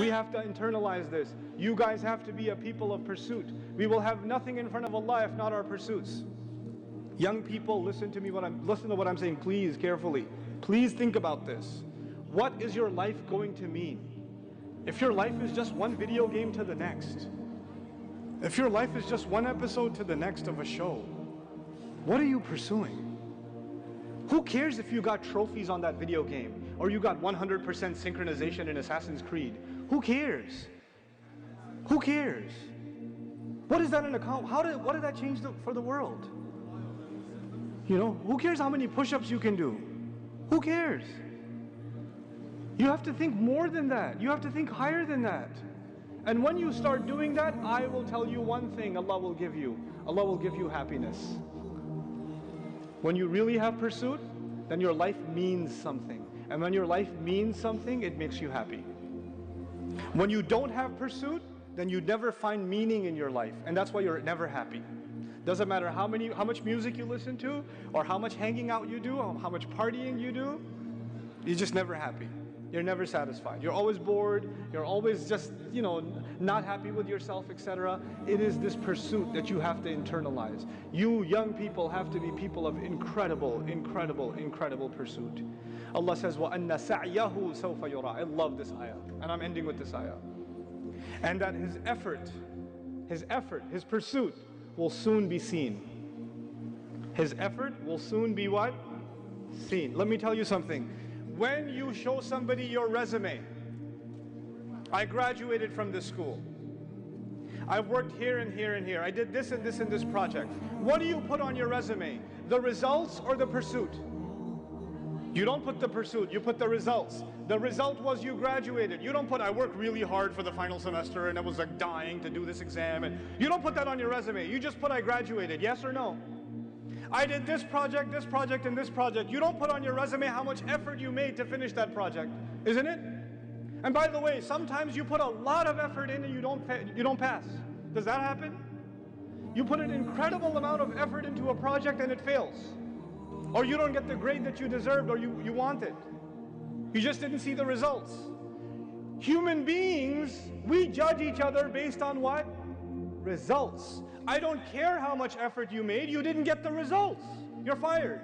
have to internalize this. You guys have to be a people of pursuit. We will have nothing in front of Allah if not our pursuits. Young people, listen to what I'm saying, please, carefully. Please think about this. What is your life going to mean? If your life is just one video game to the next, if your life is just one episode to the next of a show, what are you pursuing? Who cares if you got trophies on that video game or you got 100% synchronization in Assassin's Creed? Who cares? Who cares? What is that an account? What did that change for the world? You know, who cares how many push-ups you can do? Who cares? You have to think more than that. You have to think higher than that. And when you start doing that, I will tell you one thing Allah will give you. Allah will give you happiness. When you really have pursuit, then your life means something. And when your life means something, it makes you happy. When you don't have pursuit, then you never find meaning in your life. And that's why you're never happy. Doesn't matter how much music you listen to, or how much hanging out you do, or how much partying you do, you're just never happy. You're never satisfied. You're always bored. You're always just, you know, not happy with yourself, etc. It is this pursuit that you have to internalize. You young people have to be people of incredible, incredible, incredible pursuit. Allah says, وَأَنَّ سَعْيَهُ سَوْفَ يُرَى. I love this ayah. And I'm ending with this ayah. And that his effort, his pursuit will soon be seen. His effort will soon be what? Seen. Let me tell you something. When you show somebody your resume, I graduated from this school, I've worked here and here and here, I did this and this and this project. What do you put on your resume? The results or the pursuit? You don't put the pursuit, you put the results. The result was you graduated. You don't put, I worked really hard for the final semester and I was like dying to do this exam. And you don't put that on your resume. You just put, I graduated. Yes or no? I did this project, and this project. You don't put on your resume how much effort you made to finish that project, isn't it? And by the way, sometimes you put a lot of effort in and you don't pass. Does that happen? You put an incredible amount of effort into a project and it fails. Or you don't get the grade that you deserved or you wanted. You just didn't see the results. Human beings, we judge each other based on what? Results. I don't care how much effort you made, you didn't get the results. You're fired.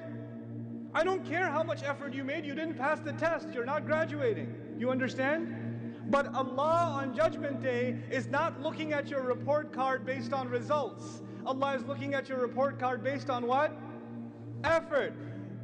I don't care how much effort you made, you didn't pass the test, you're not graduating. You understand? But Allah on Judgment Day is not looking at your report card based on results. Allah is looking at your report card based on what? Effort.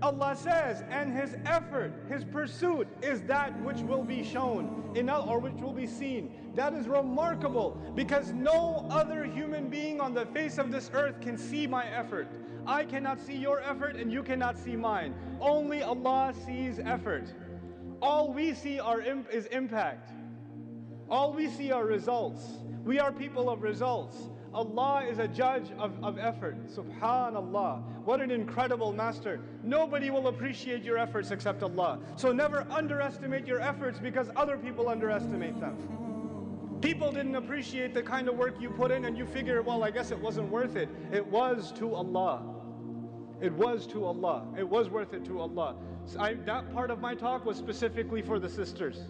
Allah says, and his effort, his pursuit is that which will be shown, or which will be seen. That is remarkable, because no other human being on the face of this earth can see my effort. I cannot see your effort and you cannot see mine. Only Allah sees effort. All we see is impact. All we see are results. We are people of results. Allah is a judge of effort. Subhanallah. What an incredible master. Nobody will appreciate your efforts except Allah. So never underestimate your efforts because other people underestimate them. People didn't appreciate the kind of work you put in and you figure, well, I guess it wasn't worth it. It was to Allah. It was to Allah. It was worth it to Allah. So that part of my talk was specifically for the sisters.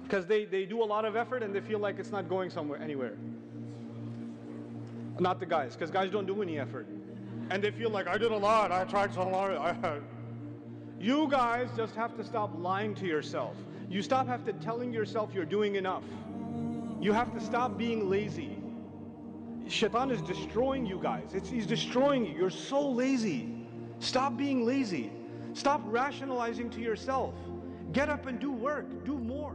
Because they do a lot of effort and they feel like it's not going anywhere. Not the guys, because guys don't do any effort. And they feel like, I did a lot, I tried so hard. You guys just have to stop lying to yourself. You have to telling yourself you're doing enough. You have to stop being lazy. Shaitan is destroying you guys. He's destroying you. You're so lazy. Stop being lazy. Stop rationalizing to yourself. Get up and do work. Do more.